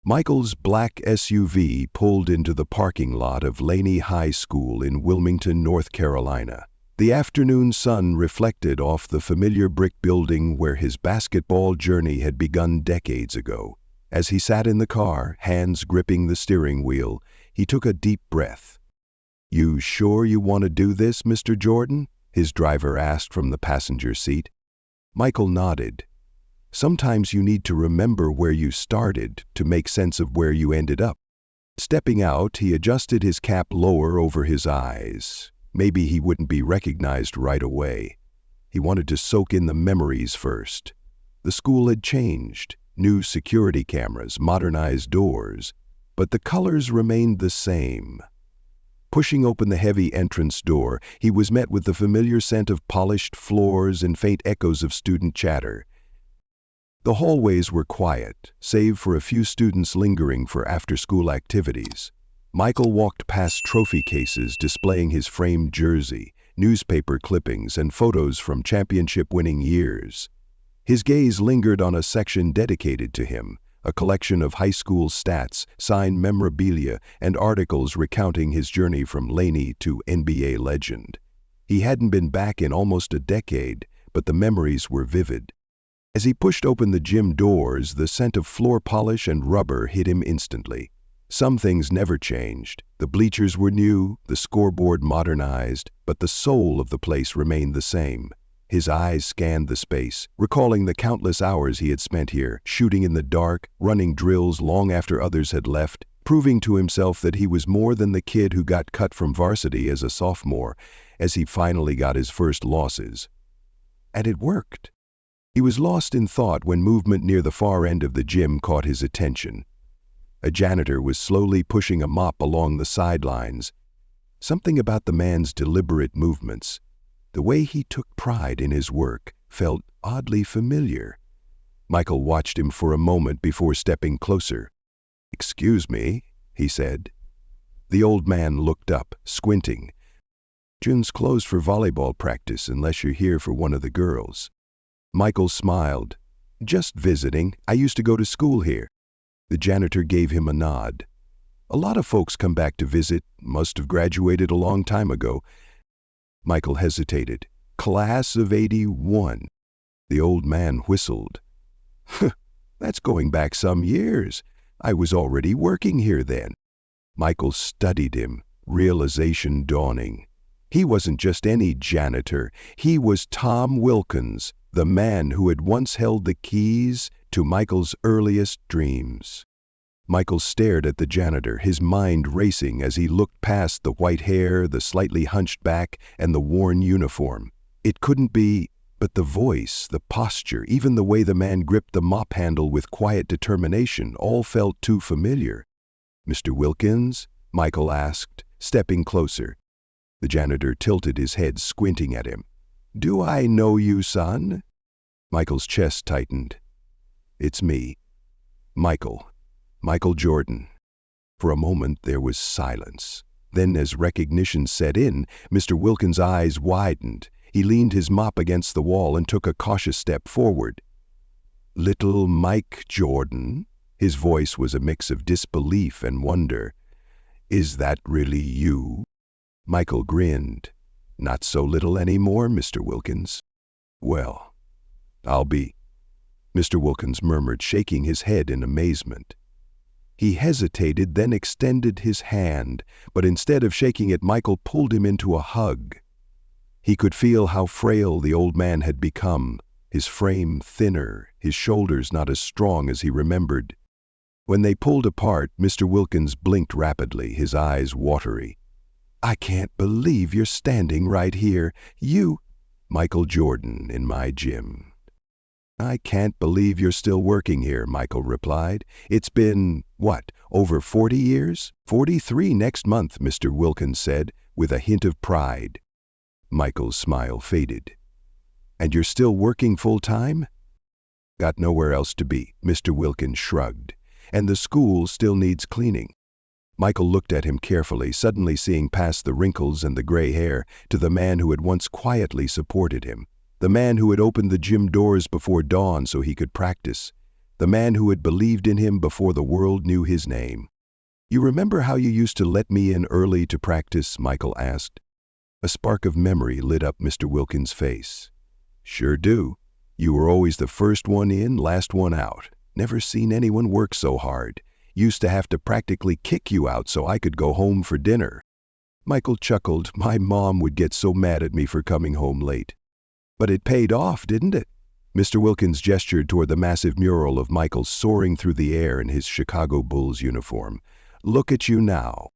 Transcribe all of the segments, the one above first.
Michael's black SUV pulled into the parking lot of Laney High School in Wilmington, North Carolina. The afternoon sun reflected off the familiar brick building where his basketball journey had begun decades ago. As he sat in the car, hands gripping the steering wheel, he took a deep breath. "You sure you want to do this, Mr. Jordan?" his driver asked from the passenger seat. Michael nodded. Sometimes you need to remember where you started to make sense of where you ended up. Stepping out, he adjusted his cap lower over his eyes. Maybe he wouldn't be recognized right away. He wanted to soak in the memories first. The school had changed. New security cameras, modernized doors, but the colors remained the same. Pushing open the heavy entrance door, he was met with the familiar scent of polished floors and faint echoes of student chatter. The hallways were quiet, save for a few students lingering for after-school activities. Michael walked past trophy cases displaying his framed jersey, newspaper clippings, and photos from championship-winning years. His gaze lingered on a section dedicated to him, a collection of high school stats, signed memorabilia, and articles recounting his journey from Laney to NBA legend. He hadn't been back in almost a decade, but the memories were vivid. As he pushed open the gym doors, the scent of floor polish and rubber hit him instantly. Some things never changed. The bleachers were new, the scoreboard modernized, but the soul of the place remained the same. His eyes scanned the space, recalling the countless hours he had spent here, shooting in the dark, running drills long after others had left, proving to himself that he was more than the kid who got cut from varsity as a sophomore, as he finally got his first losses. And it worked. He was lost in thought when movement near the far end of the gym caught his attention. A janitor was slowly pushing a mop along the sidelines. Something about the man's deliberate movements, the way he took pride in his work, felt oddly familiar. Michael watched him for a moment before stepping closer. "Excuse me," he said. The old man looked up, squinting. "Gyms closed for volleyball practice unless you're here for one of the girls." Michael smiled. "Just visiting. I used to go to school here." The janitor gave him a nod. "A lot of folks come back to visit. Must have graduated a long time ago." Michael hesitated. "Class of '81. The old man whistled. "That's going back some years. I was already working here then." Michael studied him, realization dawning. He wasn't just any janitor. He was Tom Wilkins, the man who had once held the keys to Michael's earliest dreams. Michael stared at the janitor, his mind racing as he looked past the white hair, the slightly hunched back, and the worn uniform. It couldn't be, but the voice, the posture, even the way the man gripped the mop handle with quiet determination, all felt too familiar. "Mr. Wilkins?" Michael asked, stepping closer. The janitor tilted his head, squinting at him. "Do I know you, son?" Michael's chest tightened. "It's me. Michael Jordan." For a moment there was silence. Then, as recognition set in, Mr. Wilkins' eyes widened. He leaned his mop against the wall and took a cautious step forward. "Little Mike Jordan?" His voice was a mix of disbelief and wonder. "Is that really you?" Michael grinned. "Not so little anymore, Mr. Wilkins." "Well, I'll be," Mr. Wilkins murmured, shaking his head in amazement. He hesitated, then extended his hand, but instead of shaking it, Michael pulled him into a hug. He could feel how frail the old man had become, his frame thinner, his shoulders not as strong as he remembered. When they pulled apart, Mr. Wilkins blinked rapidly, his eyes watery. "I can't believe you're standing right here. You—" "Michael Jordan in my gym." "I can't believe you're still working here," Michael replied. "It's been, over 40 years? 43 next month," Mr. Wilkins said, with a hint of pride. Michael's smile faded. "And you're still working full-time?" "Got nowhere else to be," Mr. Wilkins shrugged. "And the school still needs cleaning." Michael looked at him carefully, suddenly seeing past the wrinkles and the gray hair to the man who had once quietly supported him. The man who had opened the gym doors before dawn so he could practice. the man who had believed in him before the world knew his name. "You remember how you used to let me in early to practice?" Michael asked. A spark of memory lit up Mr. Wilkins' face. "Sure do. You were always the first one in, last one out. Never seen anyone work so hard. Used to have to practically kick you out so I could go home for dinner." Michael chuckled. "My mom would get so mad at me for coming home late." "But it paid off, didn't it?" Mr. Wilkins gestured toward the massive mural of Michael soaring through the air in his Chicago Bulls uniform. "Look at you now."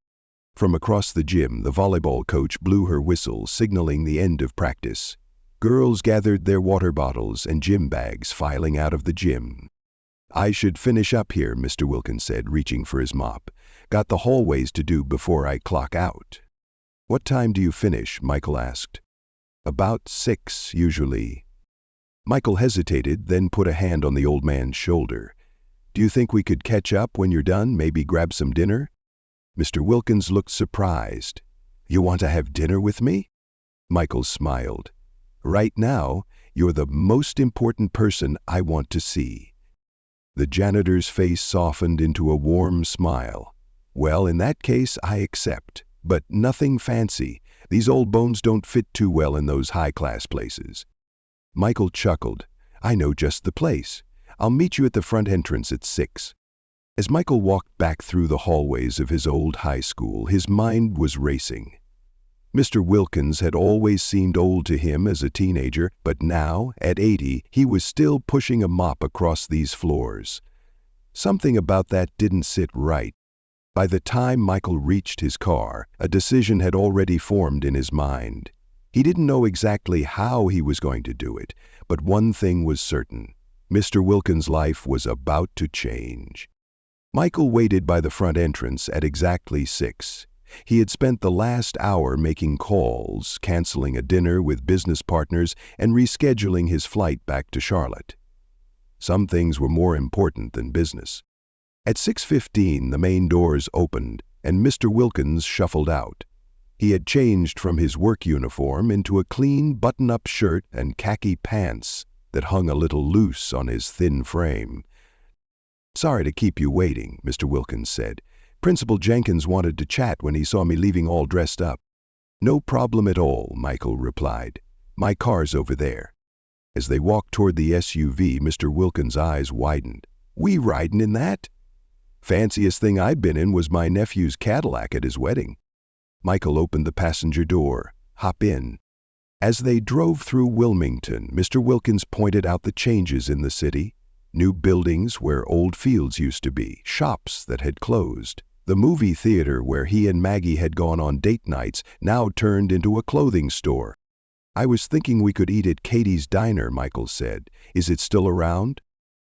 From across the gym, the volleyball coach blew her whistle, signaling the end of practice. Girls gathered their water bottles and gym bags, filing out of the gym. "I should finish up here," Mr. Wilkins said, reaching for his mop. "Got the hallways to do before I clock out." "What time do you finish?" Michael asked. "About 6, usually." Michael hesitated, then put a hand on the old man's shoulder. "Do you think we could catch up when you're done, maybe grab some dinner?" Mr. Wilkins looked surprised. "You want to have dinner with me?" Michael smiled. "Right now, you're the most important person I want to see." The janitor's face softened into a warm smile. "Well, in that case, I accept. But nothing fancy. These old bones don't fit too well in those high-class places." Michael chuckled. "I know just the place. I'll meet you at the front entrance at 6. As Michael walked back through the hallways of his old high school, his mind was racing. Mr. Wilkins had always seemed old to him as a teenager, but now, at 80, he was still pushing a mop across these floors. Something about that didn't sit right. By the time Michael reached his car, a decision had already formed in his mind. He didn't know exactly how he was going to do it, but one thing was certain. Mr. Wilkins' life was about to change. Michael waited by the front entrance at exactly 6. He had spent the last hour making calls, canceling a dinner with business partners, and rescheduling his flight back to Charlotte. Some things were more important than business. At 6:15, the main doors opened, and Mr. Wilkins shuffled out. He had changed from his work uniform into a clean button-up shirt and khaki pants that hung a little loose on his thin frame. "Sorry to keep you waiting," Mr. Wilkins said. "Principal Jenkins wanted to chat when he saw me leaving all dressed up." "No problem at all," Michael replied. "My car's over there." As they walked toward the SUV, Mr. Wilkins' eyes widened. "We riding in that?" "Fanciest thing I've been in was my nephew's Cadillac at his wedding." Michael opened the passenger door. "Hop in." As they drove through Wilmington, Mr. Wilkins pointed out the changes in the city. New buildings where old fields used to be, shops that had closed. The movie theater where he and Maggie had gone on date nights now turned into a clothing store. "I was thinking we could eat at Katie's Diner," Michael said. "Is it still around?"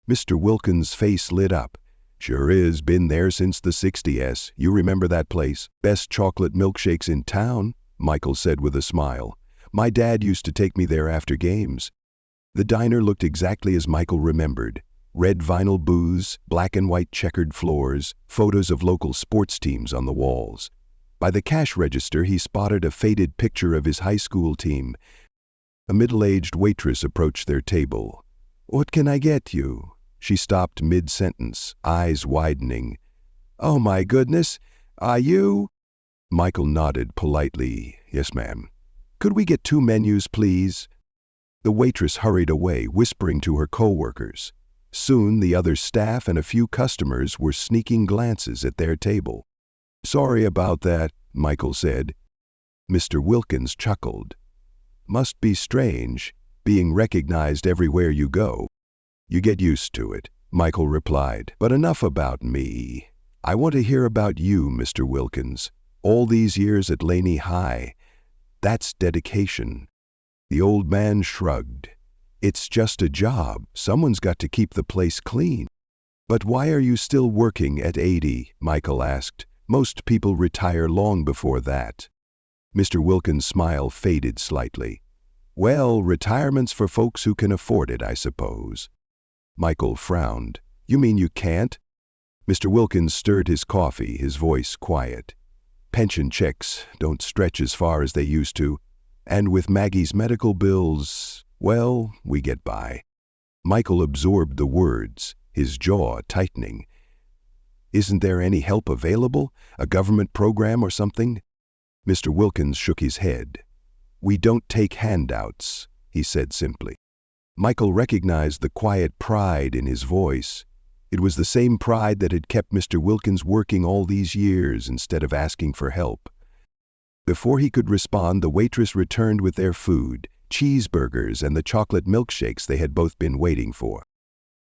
Mr. Wilkins' face lit up. "Sure is. Been there since the 60s. You remember that place? Best chocolate milkshakes in town," Michael said with a smile. "My dad used to take me there after games." The diner looked exactly as Michael remembered. Red vinyl booths, black and white checkered floors, photos of local sports teams on the walls. By the cash register, he spotted a faded picture of his high school team. A middle-aged waitress approached their table. "What can I get you?" She stopped mid-sentence, eyes widening. "Oh my goodness, are you?" Michael nodded politely. "Yes, ma'am." "Could we get 2 menus, please?" The waitress hurried away, whispering to her co-workers. Soon the other staff and a few customers were sneaking glances at their table. "Sorry about that," Michael said. Mr. Wilkins chuckled. "Must be strange, being recognized everywhere you go." "You get used to it," Michael replied. "But enough about me. I want to hear about you, Mr. Wilkins. All these years at Laney High. That's dedication." The old man shrugged. "It's just a job. Someone's got to keep the place clean." "But why are you still working at 80? Michael asked. "Most people retire long before that." Mr. Wilkins' smile faded slightly. "Well, retirement's for folks who can afford it, I suppose." Michael frowned. "You mean you can't?" Mr. Wilkins stirred his coffee, his voice quiet. "Pension checks don't stretch as far as they used to. And with Maggie's medical bills, well, we get by." Michael absorbed the words. his jaw tightening. "Isn't there any help available? A government program or something?" Mr. Wilkins shook his head. "We don't take handouts," he said simply. Michael recognized the quiet pride in his voice. It was the same pride that had kept Mr. Wilkins working all these years instead of asking for help. Before he could respond, the waitress returned with their food, cheeseburgers and the chocolate milkshakes they had both been waiting for.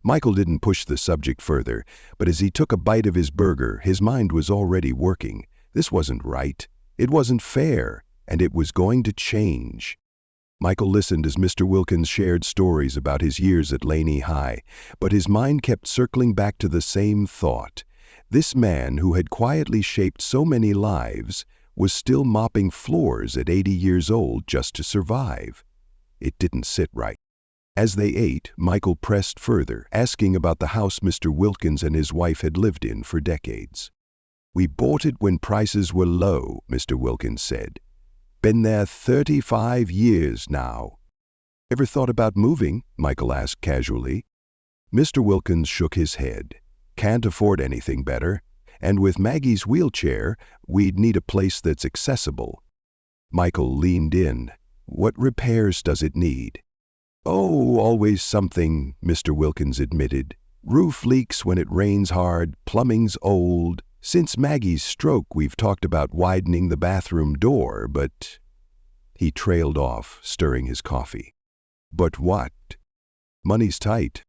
Michael didn't push the subject further, but as he took a bite of his burger, his mind was already working. This wasn't right. It wasn't fair, and it was going to change. Michael listened as Mr. Wilkins shared stories about his years at Laney High, but his mind kept circling back to the same thought. This man who had quietly shaped so many lives was still mopping floors at 80 years old just to survive. It didn't sit right. As they ate, Michael pressed further, asking about the house Mr. Wilkins and his wife had lived in for decades. "We bought it when prices were low," Mr. Wilkins said. "Been there 35 years now." "Ever thought about moving?" Michael asked casually. Mr. Wilkins shook his head. "Can't afford anything better. And with Maggie's wheelchair, we'd need a place that's accessible." Michael leaned in. "What repairs does it need?" "Oh, always something," Mr. Wilkins admitted. "Roof leaks when it rains hard, plumbing's old. Since Maggie's stroke, we've talked about widening the bathroom door, but—" He trailed off, stirring his coffee. "But what?" "Money's tight."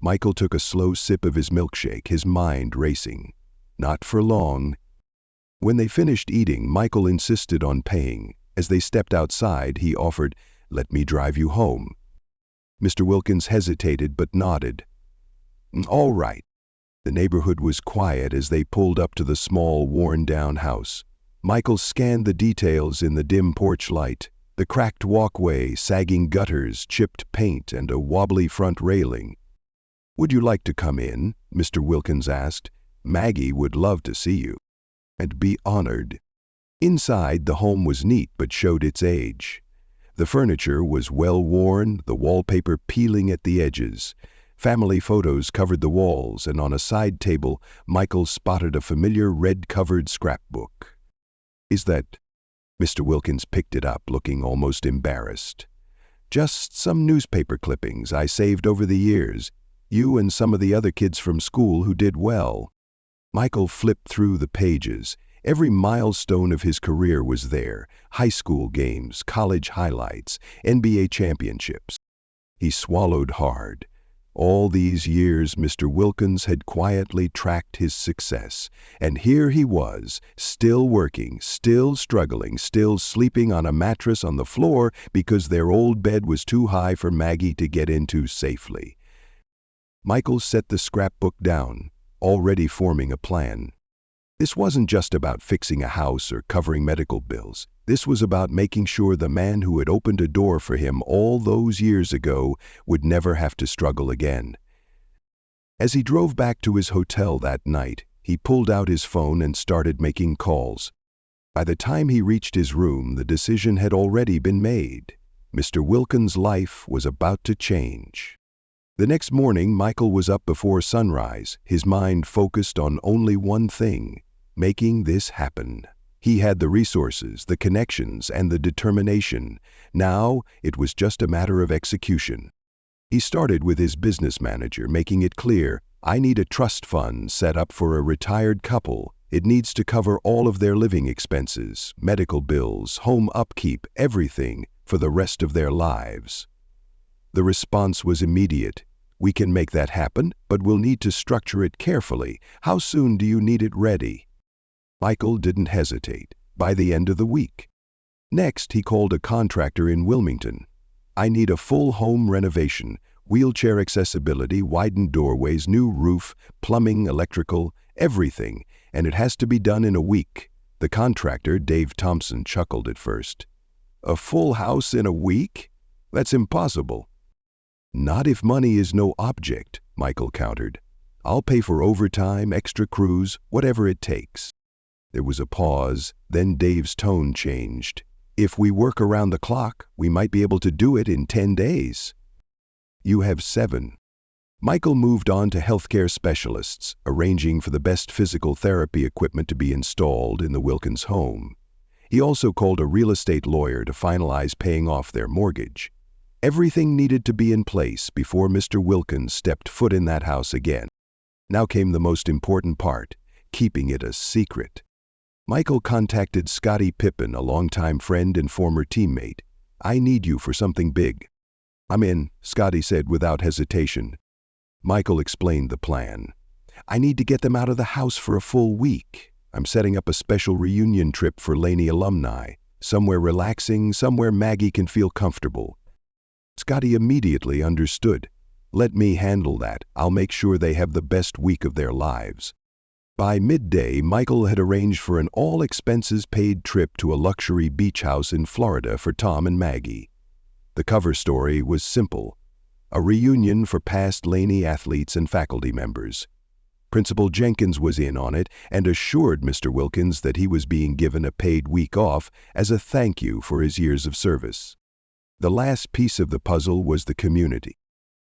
Michael took a slow sip of his milkshake, his mind racing. "Not for long." When they finished eating, Michael insisted on paying. As they stepped outside, he offered, "Let me drive you home." Mr. Wilkins hesitated but nodded. "All right." The neighborhood was quiet as they pulled up to the small, worn-down house. Michael scanned the details in the dim porch light. The cracked walkway, sagging gutters, chipped paint, and a wobbly front railing. "Would you like to come in?" Mr. Wilkins asked. "Maggie would love to see you." "And be honored." Inside, the home was neat but showed its age. The furniture was well-worn, the wallpaper peeling at the edges. Family photos covered the walls, and on a side table, Michael spotted a familiar red-covered scrapbook. "Is that—" Mr. Wilkins picked it up, looking almost embarrassed. "Just some newspaper clippings I saved over the years. You and some of the other kids from school who did well." Michael flipped through the pages. Every milestone of his career was there. High school games, college highlights, NBA championships. He swallowed hard. All these years, Mr. Wilkins had quietly tracked his success. And here he was, still working, still struggling, still sleeping on a mattress on the floor because their old bed was too high for Maggie to get into safely. Michael set the scrapbook down, already forming a plan. This wasn't just about fixing a house or covering medical bills. This was about making sure the man who had opened a door for him all those years ago would never have to struggle again. As he drove back to his hotel that night, he pulled out his phone and started making calls. By the time he reached his room, the decision had already been made. Mr. Wilkins' life was about to change. The next morning, Michael was up before sunrise, his mind focused on only one thing: making this happen. He had the resources, the connections, and the determination. Now, it was just a matter of execution. He started with his business manager, making it clear, "I need a trust fund set up for a retired couple. It needs to cover all of their living expenses, medical bills, home upkeep, everything, for the rest of their lives." The response was immediate. "We can make that happen, but we'll need to structure it carefully. How soon do you need it ready?" Michael didn't hesitate. By the end of the week. Next, he called a contractor in Wilmington. "I need a full home renovation, wheelchair accessibility, widened doorways, new roof, plumbing, electrical, everything, and it has to be done in a week." The contractor, Dave Thompson, chuckled at first. "A full house in a week? That's impossible." "Not if money is no object," Michael countered. "I'll pay for overtime, extra crews, whatever it takes." There was a pause, then Dave's tone changed. "If we work around the clock, we might be able to do it in 10 days. "You have 7. Michael moved on to healthcare specialists, arranging for the best physical therapy equipment to be installed in the Wilkins home. He also called a real estate lawyer to finalize paying off their mortgage. Everything needed to be in place before Mr. Wilkins stepped foot in that house again. Now came the most important part, keeping it a secret. Michael contacted Scottie Pippen, a longtime friend and former teammate. "I need you for something big." "I'm in," Scottie said without hesitation. Michael explained the plan. "I need to get them out of the house for a full week. I'm setting up a special reunion trip for Laney alumni, somewhere relaxing, somewhere Maggie can feel comfortable." Scottie immediately understood. "Let me handle that. I'll make sure they have the best week of their lives." By midday, Michael had arranged for an all-expenses-paid trip to a luxury beach house in Florida for Tom and Maggie. The cover story was simple: a reunion for past Laney athletes and faculty members. Principal Jenkins was in on it and assured Mr. Wilkins that he was being given a paid week off as a thank you for his years of service. The last piece of the puzzle was the community.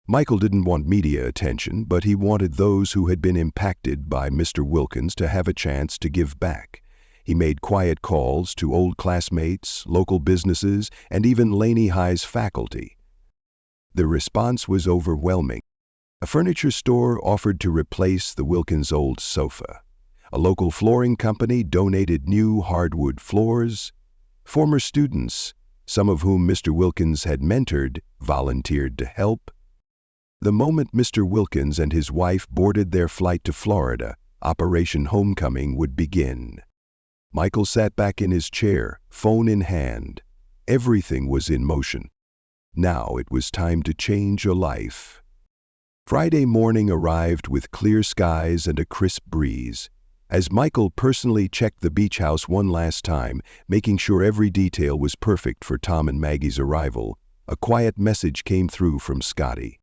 Michael didn't want media attention, but he wanted those who had been impacted by Mr. Wilkins to have a chance to give back. He made quiet calls to old classmates, local businesses, and even Laney High's faculty. The response was overwhelming. A furniture store offered to replace the Wilkins' old sofa. A local flooring company donated new hardwood floors. Former students, some of whom Mr. Wilkins had mentored, volunteered to help. The moment Mr. Wilkins and his wife boarded their flight to Florida, Operation Homecoming would begin. Michael sat back in his chair, phone in hand. Everything was in motion. Now it was time to change a life. Friday morning arrived with clear skies and a crisp breeze. As Michael personally checked the beach house one last time, making sure every detail was perfect for Tom and Maggie's arrival, a quiet message came through from Scottie.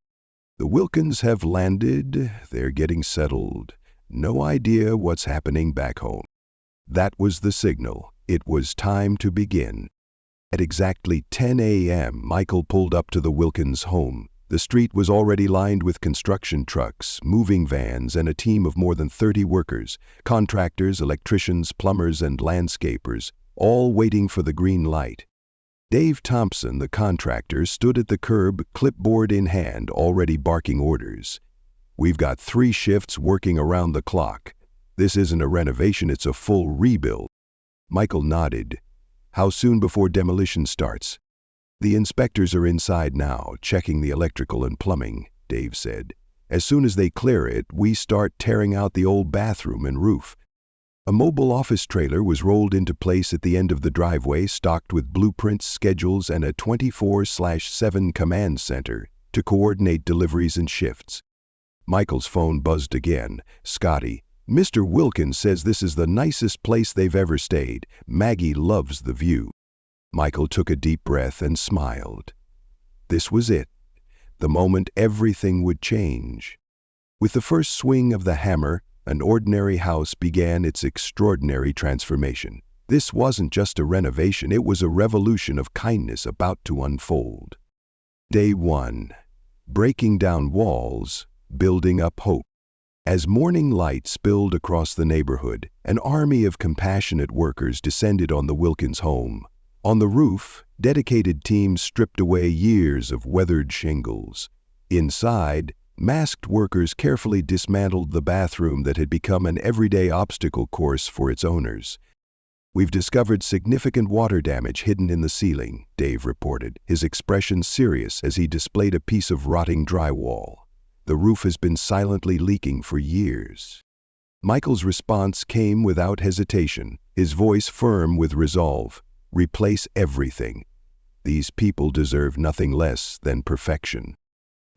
"The Wilkins have landed. They're getting settled. No idea what's happening back home." That was the signal. It was time to begin. At exactly 10 a.m., Michael pulled up to the Wilkins home. The street was already lined with construction trucks, moving vans, and a team of more than 30 workers, contractors, electricians, plumbers, and landscapers, all waiting for the green light. Dave Thompson, the contractor, stood at the curb, clipboard in hand, already barking orders. "We've got 3 shifts working around the clock. This isn't a renovation, it's a full rebuild." Michael nodded. "How soon before demolition starts?" "The inspectors are inside now, checking the electrical and plumbing," Dave said. "As soon as they clear it, we start tearing out the old bathroom and roof." A mobile office trailer was rolled into place at the end of the driveway, stocked with blueprints, schedules, and a 24/7 command center to coordinate deliveries and shifts. Michael's phone buzzed again. "Scottie, Mr. Wilkins says this is the nicest place they've ever stayed. Maggie loves the view." Michael took a deep breath and smiled. This was it. The moment everything would change. With the first swing of the hammer, an ordinary house began its extraordinary transformation. This wasn't just a renovation, it was a revolution of kindness about to unfold. Day 1. Breaking down walls, building up hope. As morning light spilled across the neighborhood, an army of compassionate workers descended on the Wilkins home. On the roof, dedicated teams stripped away years of weathered shingles. Inside, masked workers carefully dismantled the bathroom that had become an everyday obstacle course for its owners. "We've discovered significant water damage hidden in the ceiling," Dave reported, his expression serious as he displayed a piece of rotting drywall. "The roof has been silently leaking for years." Michael's response came without hesitation, his voice firm with resolve. "Replace everything. These people deserve nothing less than perfection."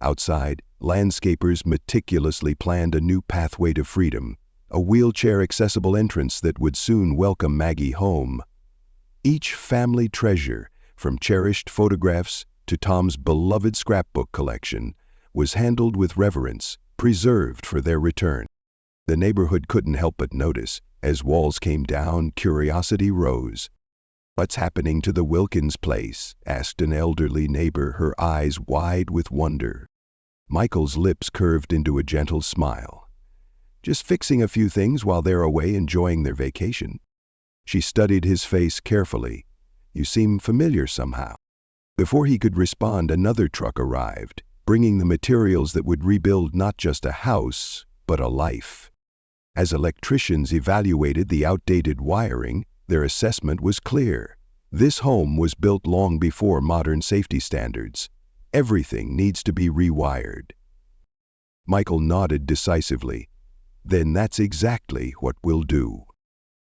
Outside, landscapers meticulously planned a new pathway to freedom, a wheelchair-accessible entrance that would soon welcome Maggie home. Each family treasure, from cherished photographs to Tom's beloved scrapbook collection, was handled with reverence, preserved for their return. The neighborhood couldn't help but notice. As walls came down, curiosity rose. "What's happening to the Wilkins place?" asked an elderly neighbor, her eyes wide with wonder. Michael's lips curved into a gentle smile. "Just fixing a few things while they're away enjoying their vacation." She studied his face carefully. "You seem familiar somehow." Before he could respond, another truck arrived, bringing the materials that would rebuild not just a house, but a life. As electricians evaluated the outdated wiring, their assessment was clear. This home was built long before modern safety standards. Everything needs to be rewired. Michael nodded decisively. "Then that's exactly what we'll do."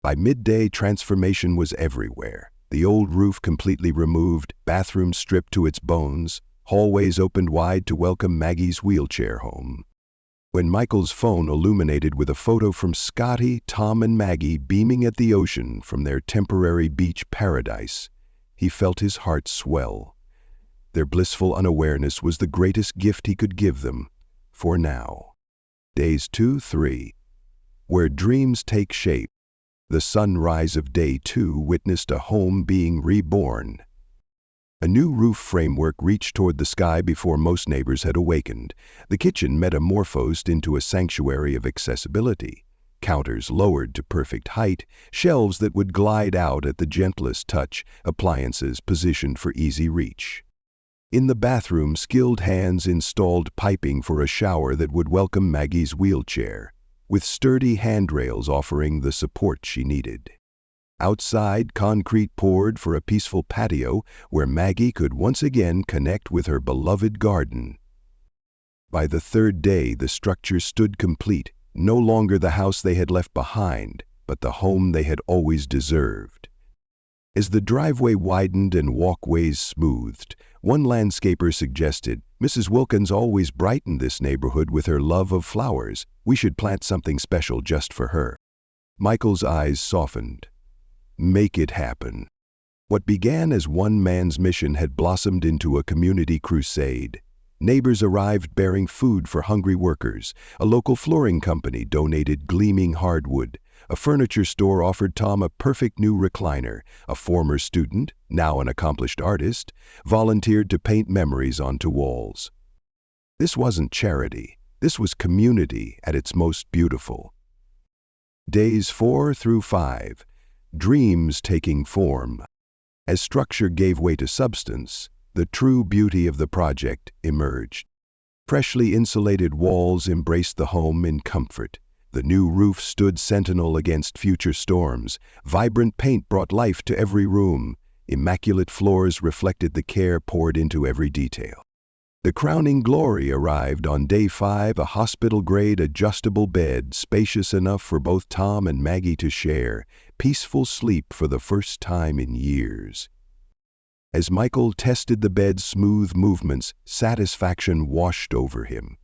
By midday, transformation was everywhere. The old roof completely removed, bathrooms stripped to its bones, hallways opened wide to welcome Maggie's wheelchair home. When Michael's phone illuminated with a photo from Scotty, Tom, and Maggie beaming at the ocean from their temporary beach paradise, he felt his heart swell. Their blissful unawareness was the greatest gift he could give them, for now. Days 2-3. Where dreams take shape. The sunrise of day 2 witnessed a home being reborn. A new roof framework reached toward the sky before most neighbors had awakened. The kitchen metamorphosed into a sanctuary of accessibility. Counters lowered to perfect height, shelves that would glide out at the gentlest touch, appliances positioned for easy reach. In the bathroom, skilled hands installed piping for a shower that would welcome Maggie's wheelchair, with sturdy handrails offering the support she needed. Outside, concrete poured for a peaceful patio where Maggie could once again connect with her beloved garden. By the third day, the structure stood complete, no longer the house they had left behind, but the home they had always deserved. As the driveway widened and walkways smoothed, one landscaper suggested, "Mrs. Wilkins always brightened this neighborhood with her love of flowers. We should plant something special just for her." Michael's eyes softened. Make it happen. What began as one man's mission had blossomed into a community crusade. Neighbors arrived bearing food for hungry workers. A local flooring company donated gleaming hardwood. A furniture store offered Tom a perfect new recliner. A former student, now an accomplished artist, volunteered to paint memories onto walls. This wasn't charity. This was community at its most beautiful. Days 4-5. Dreams taking form. As structure gave way to substance, the true beauty of the project emerged. Freshly insulated walls embraced the home in comfort. The new roof stood sentinel against future storms. Vibrant paint brought life to every room. Immaculate floors reflected the care poured into every detail. The crowning glory arrived on day 5, a hospital-grade adjustable bed, spacious enough for both Tom and Maggie to share, peaceful sleep for the first time in years. As Michael tested the bed's smooth movements, satisfaction washed over him.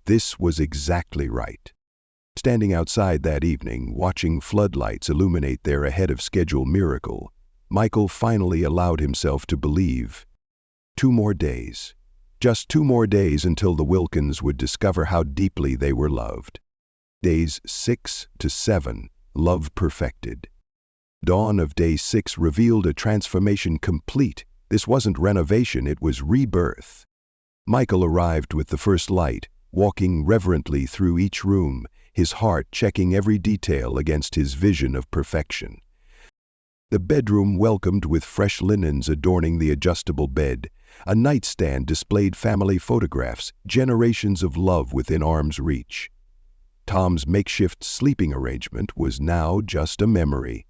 This was exactly right. Standing outside that evening, watching floodlights illuminate their ahead-of-schedule miracle, Michael finally allowed himself to believe. 2 more days. Just 2 more days until the Wilkins would discover how deeply they were loved. Days 6-7, love perfected. Dawn of day 6 revealed a transformation complete. This wasn't renovation, it was rebirth. Michael arrived with the first light, walking reverently through each room, his heart checking every detail against his vision of perfection. The bedroom welcomed with fresh linens adorning the adjustable bed. A nightstand displayed family photographs, generations of love within arm's reach. Tom's makeshift sleeping arrangement was now just a memory.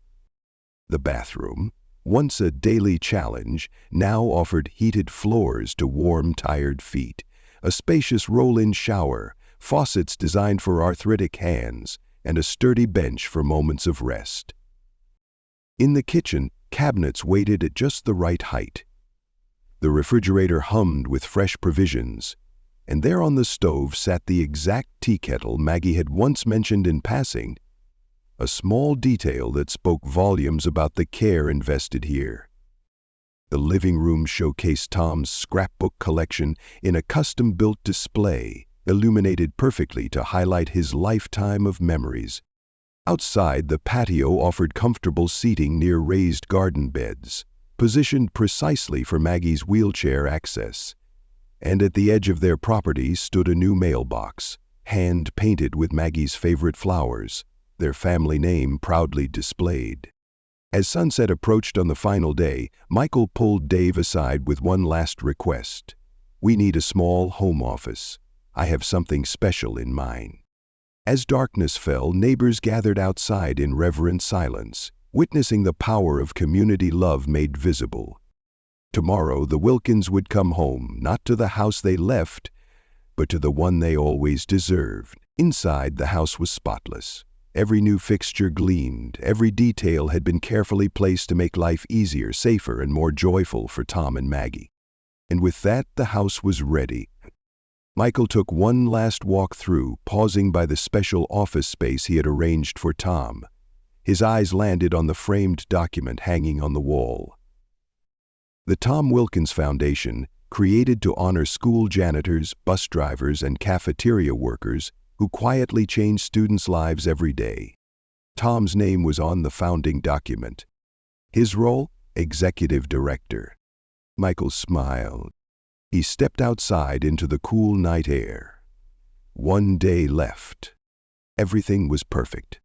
The bathroom, once a daily challenge, now offered heated floors to warm, tired feet, a spacious roll-in shower, faucets designed for arthritic hands, and a sturdy bench for moments of rest. In the kitchen, cabinets waited at just the right height. The refrigerator hummed with fresh provisions, and there on the stove sat the exact tea kettle Maggie had once mentioned in passing, a small detail that spoke volumes about the care invested here. The living room showcased Tom's scrapbook collection in a custom-built display, illuminated perfectly to highlight his lifetime of memories. Outside, the patio offered comfortable seating near raised garden beds, positioned precisely for Maggie's wheelchair access. And at the edge of their property stood a new mailbox, hand-painted with Maggie's favorite flowers, their family name proudly displayed. As sunset approached on the final day, Michael pulled Dave aside with one last request. "We need a small home office. I have something special in mind." As darkness fell, neighbors gathered outside in reverent silence, witnessing the power of community love made visible. Tomorrow, the Wilkins would come home, not to the house they left, but to the one they always deserved. Inside, the house was spotless. Every new fixture gleamed, every detail had been carefully placed to make life easier, safer, and more joyful for Tom and Maggie. And with that, the house was ready. Michael took one last walk through, pausing by the special office space he had arranged for Tom. His eyes landed on the framed document hanging on the wall. The Tom Wilkins Foundation, created to honor school janitors, bus drivers, and cafeteria workers who quietly change students' lives every day. Tom's name was on the founding document. His role? Executive Director. Michael smiled. He stepped outside into the cool night air. One day left. Everything was perfect.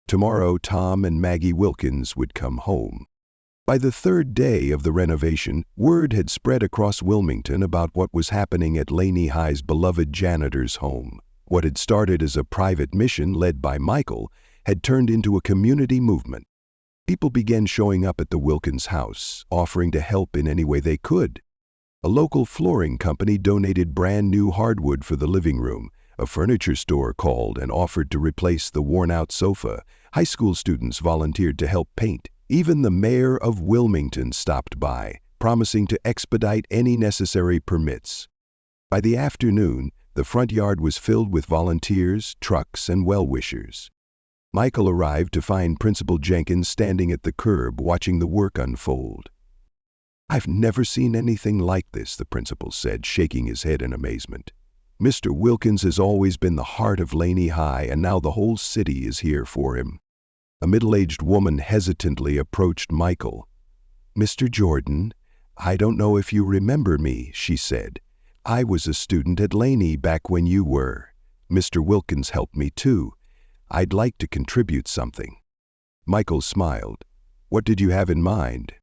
Tomorrow, Tom and Maggie Wilkins would come home. By the third day of the renovation, word had spread across Wilmington about what was happening at Laney High's beloved janitor's home. What had started as a private mission led by Michael had turned into a community movement. People began showing up at the Wilkins house, offering to help in any way they could. A local flooring company donated brand new hardwood for the living room. A furniture store called and offered to replace the worn-out sofa. High school students volunteered to help paint. Even the mayor of Wilmington stopped by, promising to expedite any necessary permits. By the afternoon, the front yard was filled with volunteers, trucks, and well-wishers. Michael arrived to find Principal Jenkins standing at the curb watching the work unfold. "I've never seen anything like this," the principal said, shaking his head in amazement. "Mr. Wilkins has always been the heart of Laney High, and now the whole city is here for him." A middle-aged woman hesitantly approached Michael. "Mr. Jordan, I don't know if you remember me," she said. "I was a student at Laney back when you were. Mr. Wilkins helped me too. I'd like to contribute something." Michael smiled. "What did you have in mind?"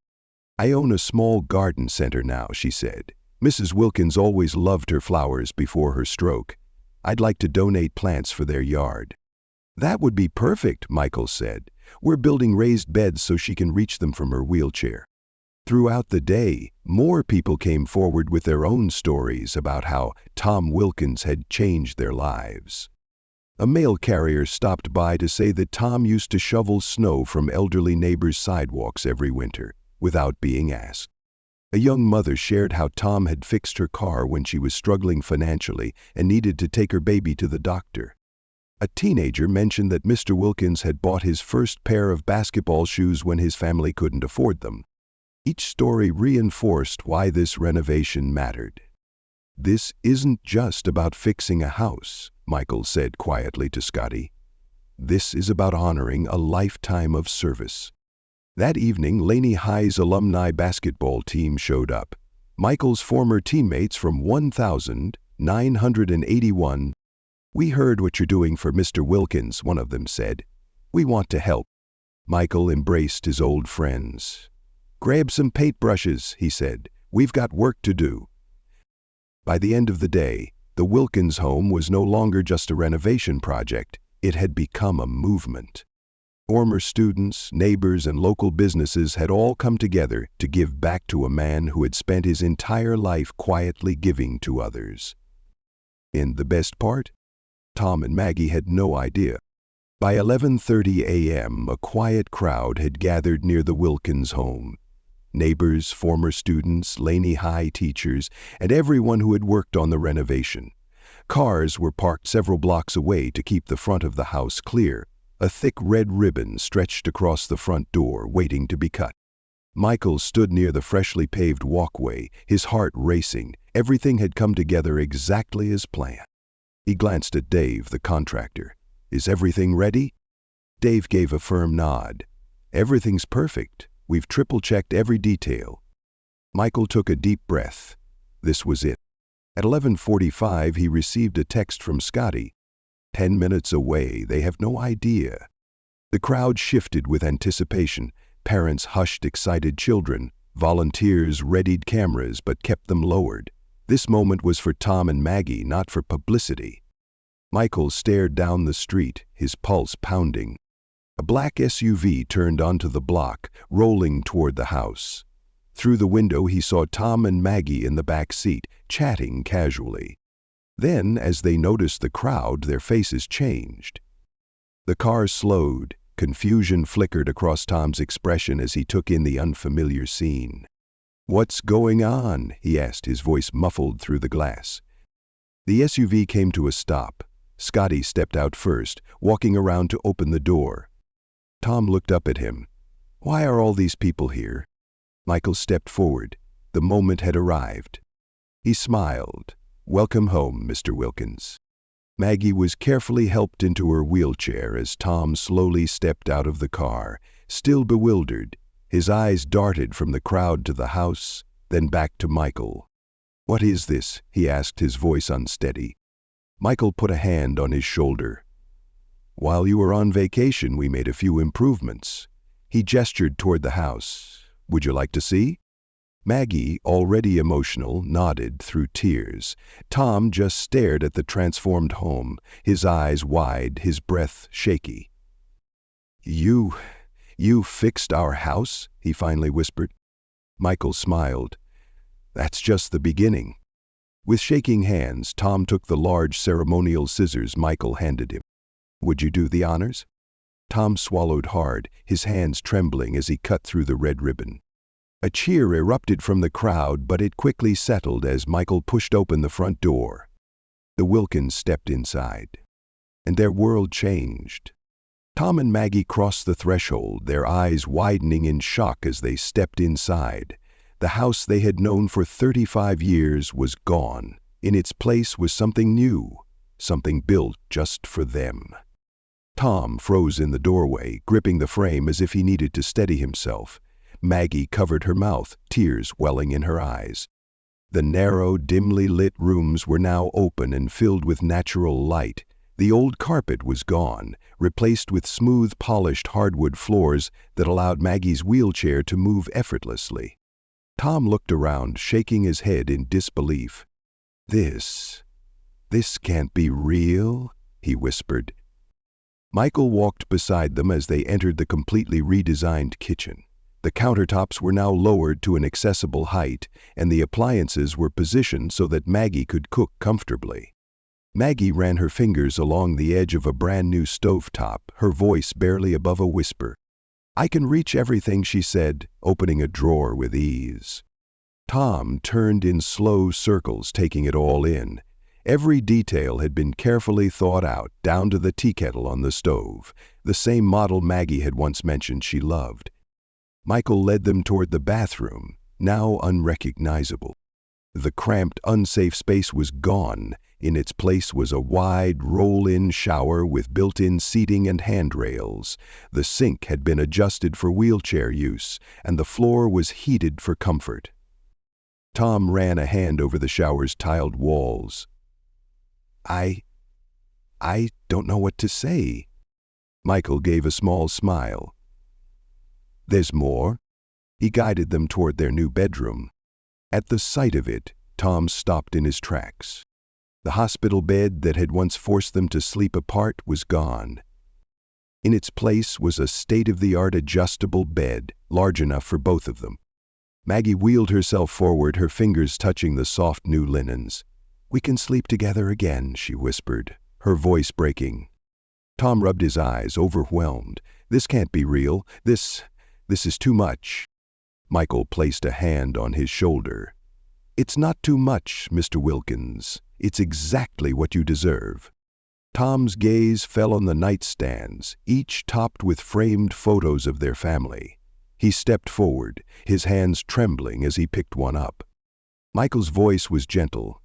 "I own a small garden center now," she said. "Mrs. Wilkins always loved her flowers before her stroke. I'd like to donate plants for their yard." "That would be perfect," Michael said. "We're building raised beds so she can reach them from her wheelchair." Throughout the day, more people came forward with their own stories about how Tom Wilkins had changed their lives. A mail carrier stopped by to say that Tom used to shovel snow from elderly neighbors' sidewalks every winter, without being asked. A young mother shared how Tom had fixed her car when she was struggling financially and needed to take her baby to the doctor. A teenager mentioned that Mr. Wilkins had bought his first pair of basketball shoes when his family couldn't afford them. Each story reinforced why this renovation mattered. "This isn't just about fixing a house," Michael said quietly to Scotty. "This is about honoring a lifetime of service." That evening, Laney High's alumni basketball team showed up. Michael's former teammates from 1981. "We heard what you're doing for Mr. Wilkins," one of them said. "We want to help." Michael embraced his old friends. "Grab some paintbrushes," he said. "We've got work to do." By the end of the day, the Wilkins home was no longer just a renovation project. It had become a movement. Former students, neighbors, and local businesses had all come together to give back to a man who had spent his entire life quietly giving to others. And the best part? Tom and Maggie had no idea. By 11:30 a.m., a quiet crowd had gathered near the Wilkins home. Neighbors, former students, Laney High teachers, and everyone who had worked on the renovation. Cars were parked several blocks away to keep the front of the house clear. A thick red ribbon stretched across the front door, waiting to be cut. Michael stood near the freshly paved walkway, his heart racing. Everything had come together exactly as planned. He glanced at Dave, the contractor. "Is everything ready?" Dave gave a firm nod. "Everything's perfect. We've triple-checked every detail." Michael took a deep breath. This was it. At 11:45, he received a text from Scotty. 10 minutes away, they have no idea. The crowd shifted with anticipation. Parents hushed excited children. Volunteers readied cameras but kept them lowered. This moment was for Tom and Maggie, not for publicity. Michael stared down the street, his pulse pounding. A black SUV turned onto the block, rolling toward the house. Through the window, he saw Tom and Maggie in the back seat, chatting casually. Then, as they noticed the crowd, their faces changed. The car slowed. Confusion flickered across Tom's expression as he took in the unfamiliar scene. "What's going on?" he asked, his voice muffled through the glass. The SUV came to a stop. Scotty stepped out first, walking around to open the door. Tom looked up at him. "Why are all these people here?" Michael stepped forward. The moment had arrived. He smiled. "Welcome home, Mr. Wilkins." Maggie was carefully helped into her wheelchair as Tom slowly stepped out of the car, still bewildered. His eyes darted from the crowd to the house, then back to Michael. "What is this?" he asked, his voice unsteady. Michael put a hand on his shoulder. "While you were on vacation, we made a few improvements." He gestured toward the house. "Would you like to see?" Maggie, already emotional, nodded through tears. Tom just stared at the transformed home, his eyes wide, his breath shaky. You fixed our house?" he finally whispered. Michael smiled. "That's just the beginning." With shaking hands, Tom took the large ceremonial scissors Michael handed him. "Would you do the honors?" Tom swallowed hard, his hands trembling as he cut through the red ribbon. A cheer erupted from the crowd, but it quickly settled as Michael pushed open the front door. The Wilkins stepped inside, and their world changed. Tom and Maggie crossed the threshold, their eyes widening in shock as they stepped inside. The house they had known for 35 years was gone. In its place was something new, something built just for them. Tom froze in the doorway, gripping the frame as if he needed to steady himself. Maggie covered her mouth, tears welling in her eyes. The narrow, dimly lit rooms were now open and filled with natural light. The old carpet was gone, replaced with smooth, polished hardwood floors that allowed Maggie's wheelchair to move effortlessly. Tom looked around, shaking his head in disbelief. This can't be real," he whispered. Michael walked beside them as they entered the completely redesigned kitchen. The countertops were now lowered to an accessible height, and the appliances were positioned so that Maggie could cook comfortably. Maggie ran her fingers along the edge of a brand-new stovetop, her voice barely above a whisper. "I can reach everything," she said, opening a drawer with ease. Tom turned in slow circles, taking it all in. Every detail had been carefully thought out, down to the tea kettle on the stove, the same model Maggie had once mentioned she loved. Michael led them toward the bathroom, now unrecognizable. The cramped, unsafe space was gone. In its place was a wide, roll-in shower with built-in seating and handrails. The sink had been adjusted for wheelchair use, and the floor was heated for comfort. Tom ran a hand over the shower's tiled walls. I don't know what to say." Michael gave a small smile. "There's more." He guided them toward their new bedroom. At the sight of it, Tom stopped in his tracks. The hospital bed that had once forced them to sleep apart was gone. In its place was a state-of-the-art adjustable bed, large enough for both of them. Maggie wheeled herself forward, her fingers touching the soft new linens. "We can sleep together again," she whispered, her voice breaking. Tom rubbed his eyes, overwhelmed. "This can't be real. This is too much." Michael placed a hand on his shoulder. "It's not too much, Mr. Wilkins. It's exactly what you deserve." Tom's gaze fell on the nightstands, each topped with framed photos of their family. He stepped forward, his hands trembling as he picked one up. Michael's voice was gentle.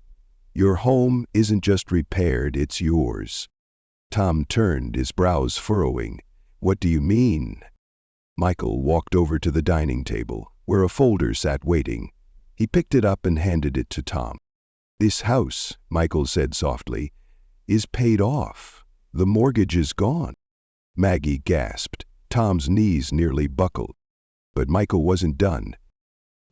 "Your home isn't just repaired, it's yours." Tom turned, his brows furrowing. "What do you mean?" Michael walked over to the dining table, where a folder sat waiting. He picked it up and handed it to Tom. "This house," Michael said softly, "is paid off. The mortgage is gone." Maggie gasped. Tom's knees nearly buckled. But Michael wasn't done.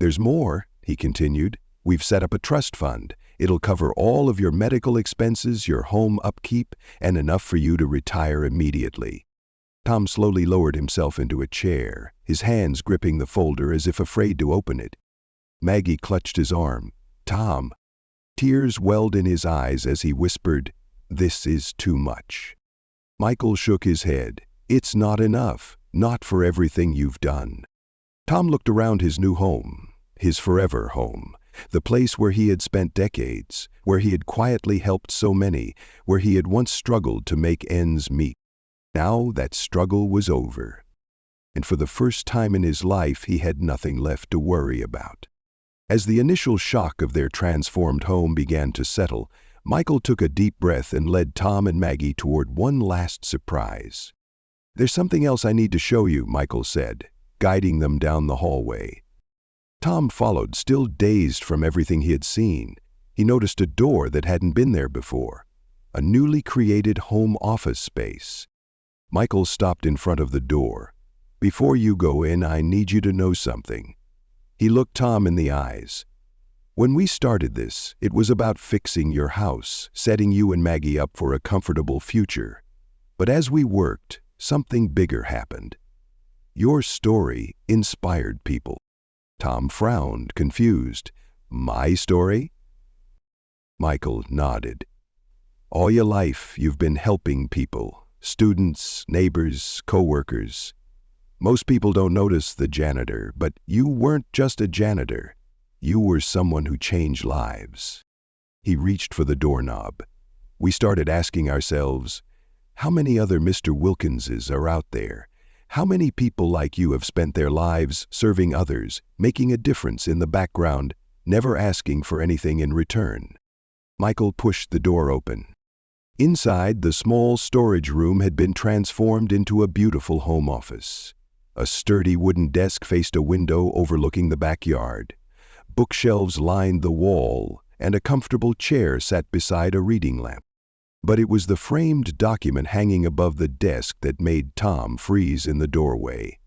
"There's more," he continued. "We've set up a trust fund. It'll cover all of your medical expenses, your home upkeep, and enough for you to retire immediately." Tom slowly lowered himself into a chair, his hands gripping the folder as if afraid to open it. Maggie clutched his arm. "Tom." Tears welled in his eyes as he whispered, "This is too much." Michael shook his head. "It's not enough, not for everything you've done." Tom looked around his new home, his forever home, the place where he had spent decades, where he had quietly helped so many, where he had once struggled to make ends meet. Now that struggle was over, and for the first time in his life he had nothing left to worry about. As the initial shock of their transformed home began to settle, Michael took a deep breath and led Tom and Maggie toward one last surprise. "There's something else I need to show you," Michael said, guiding them down the hallway. Tom followed, still dazed from everything he had seen. He noticed a door that hadn't been there before, a newly created home office space. Michael stopped in front of the door. "Before you go in, I need you to know something." He looked Tom in the eyes. "When we started this, it was about fixing your house, setting you and Maggie up for a comfortable future. But as we worked, something bigger happened. Your story inspired people." Tom frowned, confused. "My story?" Michael nodded. "All your life, you've been helping people, students, neighbors, co-workers. Most people don't notice the janitor, but you weren't just a janitor. You were someone who changed lives." He reached for the doorknob. "We started asking ourselves, how many other Mr. Wilkinses are out there? How many people like you have spent their lives serving others, making a difference in the background, never asking for anything in return?" Michael pushed the door open. Inside, the small storage room had been transformed into a beautiful home office. A sturdy wooden desk faced a window overlooking the backyard. Bookshelves lined the wall, and a comfortable chair sat beside a reading lamp. But it was the framed document hanging above the desk that made Tom freeze in the doorway.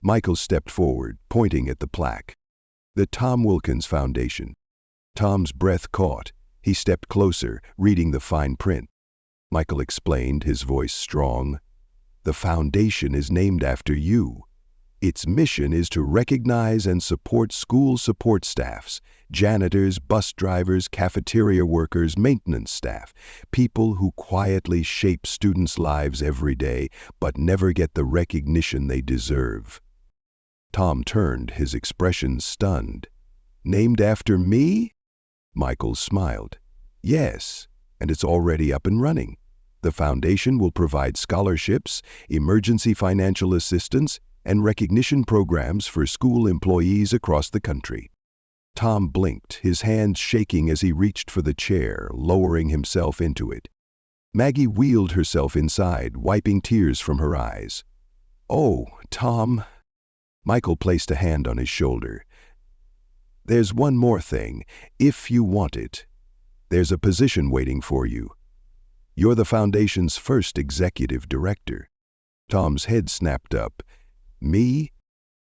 Michael stepped forward, pointing at the plaque. "The Tom Wilkins Foundation." Tom's breath caught. He stepped closer, reading the fine print. Michael explained, his voice strong. "The foundation is named after you. Its mission is to recognize and support school support staffs, janitors, bus drivers, cafeteria workers, maintenance staff, people who quietly shape students' lives every day but never get the recognition they deserve." Tom turned, his expression stunned. "Named after me?" Michael smiled. "Yes, and it's already up and running. The foundation will provide scholarships, emergency financial assistance, and recognition programs for school employees across the country." Tom blinked, his hands shaking as he reached for the chair, lowering himself into it. Maggie wheeled herself inside, wiping tears from her eyes. "Oh, Tom." Michael placed a hand on his shoulder. "There's one more thing, if you want it. There's a position waiting for you. You're the foundation's first executive director." Tom's head snapped up. "Me?"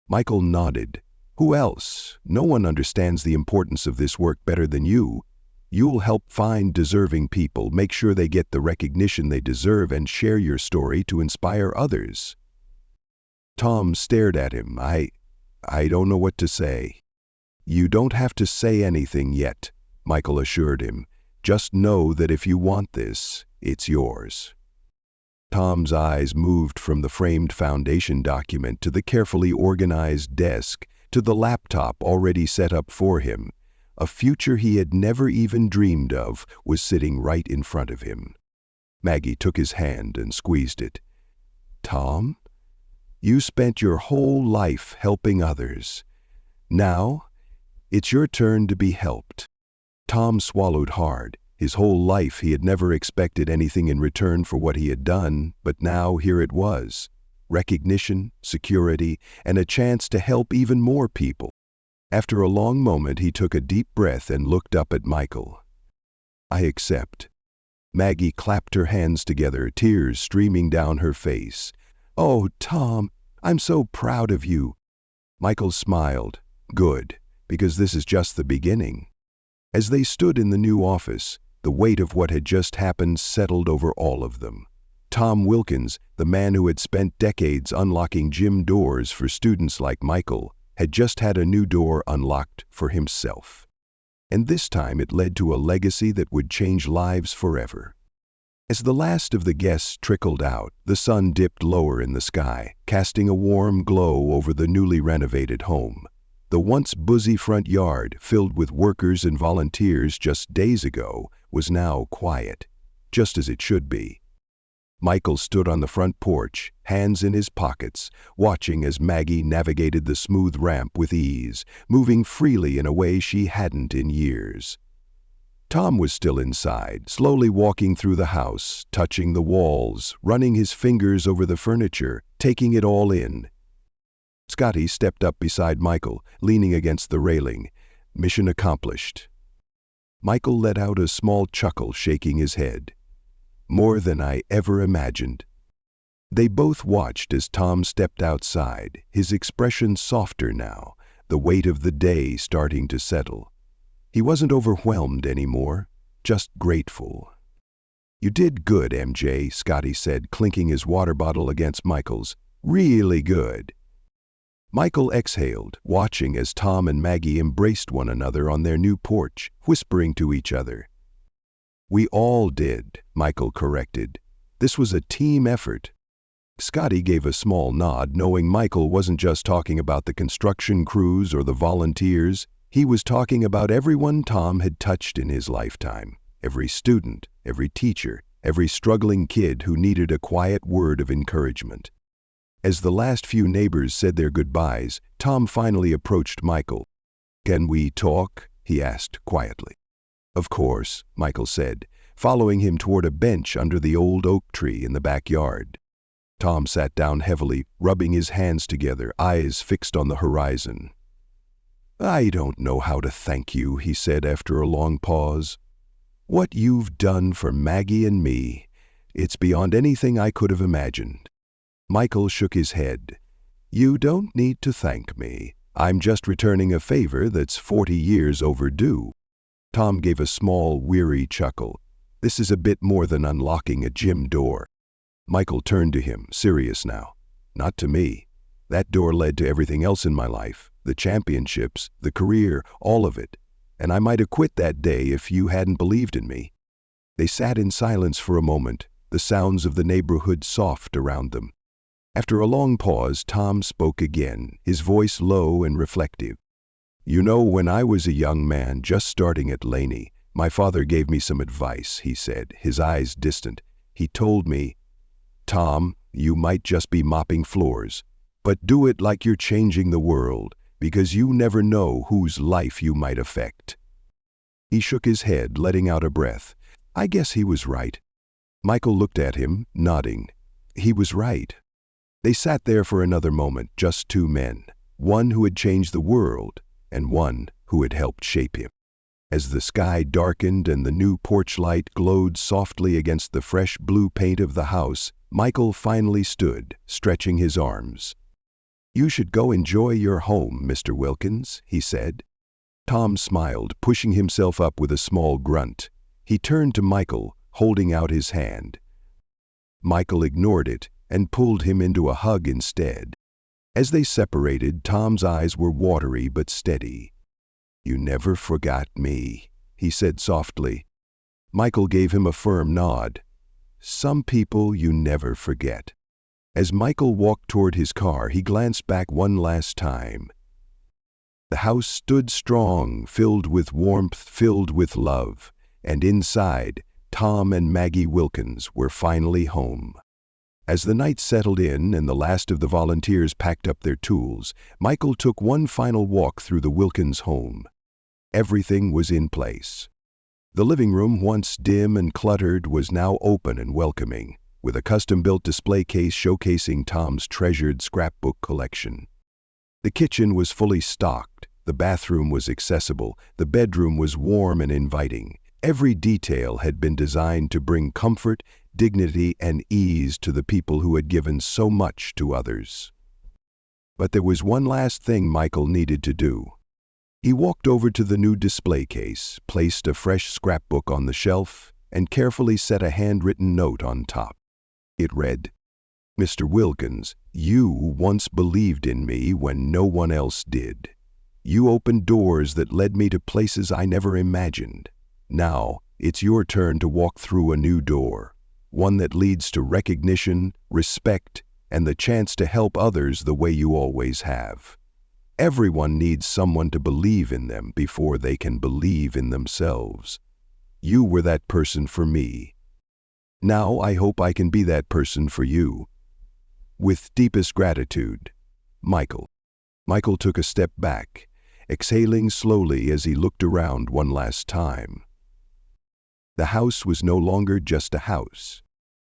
Michael nodded. "Who else? No one understands the importance of this work better than you. You'll help find deserving people, make sure they get the recognition they deserve, and share your story to inspire others." Tom stared at him. I don't know what to say." "You don't have to say anything yet," Michael assured him. "Just know that if you want this, it's yours." Tom's eyes moved from the framed foundation document to the carefully organized desk, to the laptop already set up for him. A future he had never even dreamed of was sitting right in front of him. Maggie took his hand and squeezed it. "Tom, you spent your whole life helping others. Now, it's your turn to be helped." Tom swallowed hard. His whole life he had never expected anything in return for what he had done, but now here it was. Recognition, security, and a chance to help even more people. After a long moment, he took a deep breath and looked up at Michael. "I accept." Maggie clapped her hands together, tears streaming down her face. "Oh, Tom, I'm so proud of you." Michael smiled. "Good, because this is just the beginning." As they stood in the new office, the weight of what had just happened settled over all of them. Tom Wilkins, the man who had spent decades unlocking gym doors for students like Michael, had just had a new door unlocked for himself. And this time it led to a legacy that would change lives forever. As the last of the guests trickled out, the sun dipped lower in the sky, casting a warm glow over the newly renovated home. The once busy front yard, filled with workers and volunteers just days ago, was now quiet, just as it should be. Michael stood on the front porch, hands in his pockets, watching as Maggie navigated the smooth ramp with ease, moving freely in a way she hadn't in years. Tom was still inside, slowly walking through the house, touching the walls, running his fingers over the furniture, taking it all in. Scotty stepped up beside Michael, leaning against the railing. Mission accomplished. Michael let out a small chuckle, shaking his head. More than I ever imagined. They both watched as Tom stepped outside, his expression softer now, the weight of the day starting to settle. He wasn't overwhelmed anymore, just grateful. "You did good, MJ," Scotty said, clinking his water bottle against Michael's. "Really good." Michael exhaled, watching as Tom and Maggie embraced one another on their new porch, whispering to each other. "We all did," Michael corrected. "This was a team effort." Scotty gave a small nod, knowing Michael wasn't just talking about the construction crews or the volunteers. He was talking about everyone Tom had touched in his lifetime. Every student, every teacher, every struggling kid who needed a quiet word of encouragement. As the last few neighbors said their goodbyes, Tom finally approached Michael. "Can we talk?" he asked quietly. "Of course," Michael said, following him toward a bench under the old oak tree in the backyard. Tom sat down heavily, rubbing his hands together, eyes fixed on the horizon. "I don't know how to thank you," he said after a long pause. "What you've done for Maggie and me, it's beyond anything I could have imagined." Michael shook his head. "You don't need to thank me. I'm just returning a favor that's 40 years overdue." Tom gave a small, weary chuckle. "This is a bit more than unlocking a gym door." Michael turned to him, serious now. "Not to me. That door led to everything else in my life, the championships, the career, all of it. And I might have quit that day if you hadn't believed in me." They sat in silence for a moment, the sounds of the neighborhood soft around them. After a long pause, Tom spoke again, his voice low and reflective. "You know, when I was a young man just starting at Laney, my father gave me some advice," he said, his eyes distant. "He told me, 'Tom, you might just be mopping floors, but do it like you're changing the world, because you never know whose life you might affect.'" He shook his head, letting out a breath. "I guess he was right." Michael looked at him, nodding. He was right. They sat there for another moment, just two men, one who had changed the world, and one who had helped shape him. As the sky darkened and the new porch light glowed softly against the fresh blue paint of the house, Michael finally stood, stretching his arms. "You should go enjoy your home, Mr. Wilkins," he said. Tom smiled, pushing himself up with a small grunt. He turned to Michael, holding out his hand. Michael ignored it and pulled him into a hug instead. As they separated, Tom's eyes were watery but steady. "You never forgot me," he said softly. Michael gave him a firm nod. "Some people you never forget." As Michael walked toward his car, he glanced back one last time. The house stood strong, filled with warmth, filled with love, and inside, Tom and Maggie Wilkins were finally home. As the night settled in and the last of the volunteers packed up their tools, Michael took one final walk through the Wilkins home. Everything was in place. The living room, once dim and cluttered, was now open and welcoming, with a custom-built display case showcasing Tom's treasured scrapbook collection. The kitchen was fully stocked, The bathroom was accessible, the bedroom was warm and inviting. Every detail had been designed to bring comfort, dignity, and ease to the people who had given so much to others. But there was one last thing Michael needed to do. He walked over to the new display case, placed a fresh scrapbook on the shelf, and carefully set a handwritten note on top. It read, "Mr. Wilkins, you once believed in me when no one else did. You opened doors that led me to places I never imagined. Now, it's your turn to walk through a new door, one that leads to recognition, respect, and the chance to help others the way you always have. Everyone needs someone to believe in them before they can believe in themselves. You were that person for me. Now I hope I can be that person for you. With deepest gratitude, Michael." Michael took a step back, exhaling slowly as he looked around one last time. The house was no longer just a house.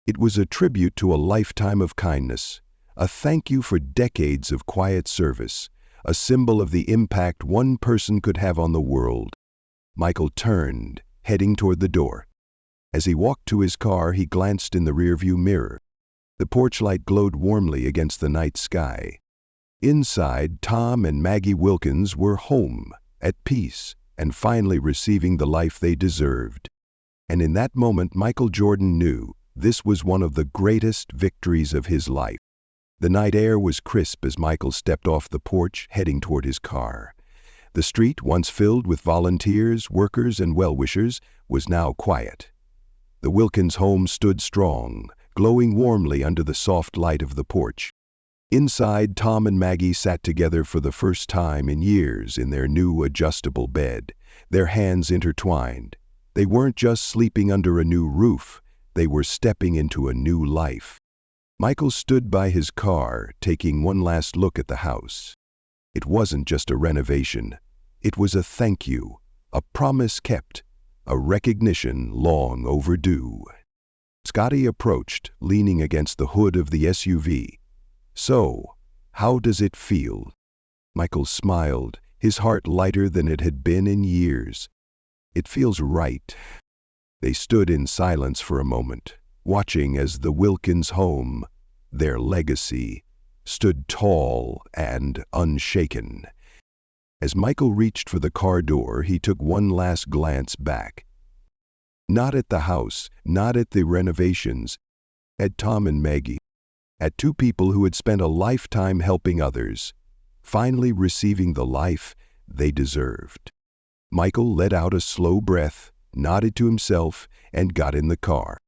It was a tribute to a lifetime of kindness, a thank you for decades of quiet service, a symbol of the impact one person could have on the world. Michael turned, heading toward the door. As he walked to his car, he glanced in the rearview mirror. The porch light glowed warmly against the night sky. Inside, Tom and Maggie Wilkins were home, at peace, and finally receiving the life they deserved. And in that moment, Michael Jordan knew this was one of the greatest victories of his life. The night air was crisp as Michael stepped off the porch, heading toward his car. The street, once filled with volunteers, workers, and well-wishers, was now quiet. The Wilkins home stood strong, glowing warmly under the soft light of the porch. Inside, Tom and Maggie sat together for the first time in years in their new adjustable bed, their hands intertwined. They weren't just sleeping under a new roof, they were stepping into a new life. Michael stood by his car, taking one last look at the house. It wasn't just a renovation. It was a thank you, a promise kept, a recognition long overdue. Scotty approached, leaning against the hood of the SUV. "So, how does it feel?" Michael smiled, his heart lighter than it had been in years. "It feels right." They stood in silence for a moment, watching as the Wilkins home, their legacy, stood tall and unshaken. As Michael reached for the car door, he took one last glance back. Not at the house, not at the renovations, at Tom and Maggie, at two people who had spent a lifetime helping others, finally receiving the life they deserved. Michael let out a slow breath, nodded to himself, and got in the car.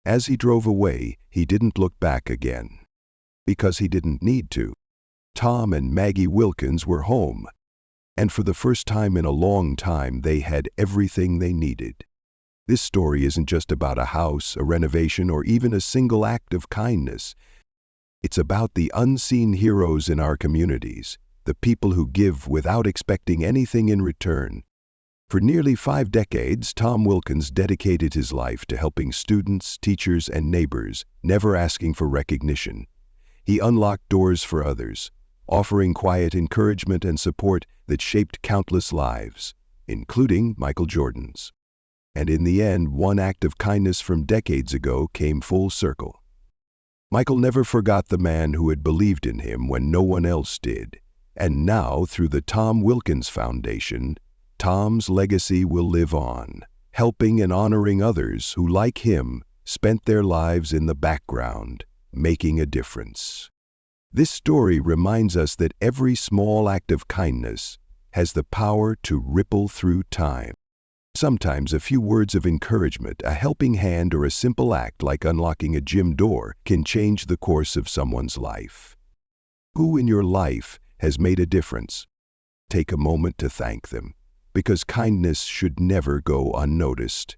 As he drove away, he didn't look back again. Because he didn't need to. Tom and Maggie Wilkins were home. And for the first time in a long time, they had everything they needed. This story isn't just about a house, a renovation, or even a single act of kindness. It's about the unseen heroes in our communities, the people who give without expecting anything in return. For nearly 5 decades, Tom Wilkins dedicated his life to helping students, teachers, and neighbors, never asking for recognition. He unlocked doors for others, offering quiet encouragement and support that shaped countless lives, including Michael Jordan's. And in the end, one act of kindness from decades ago came full circle. Michael never forgot the man who had believed in him when no one else did. And now, through the Tom Wilkins Foundation, Tom's legacy will live on, helping and honoring others who, like him, spent their lives in the background, making a difference. This story reminds us that every small act of kindness has the power to ripple through time. Sometimes a few words of encouragement, a helping hand, or a simple act like unlocking a gym door can change the course of someone's life. Who in your life has made a difference? Take a moment to thank them, because kindness should never go unnoticed.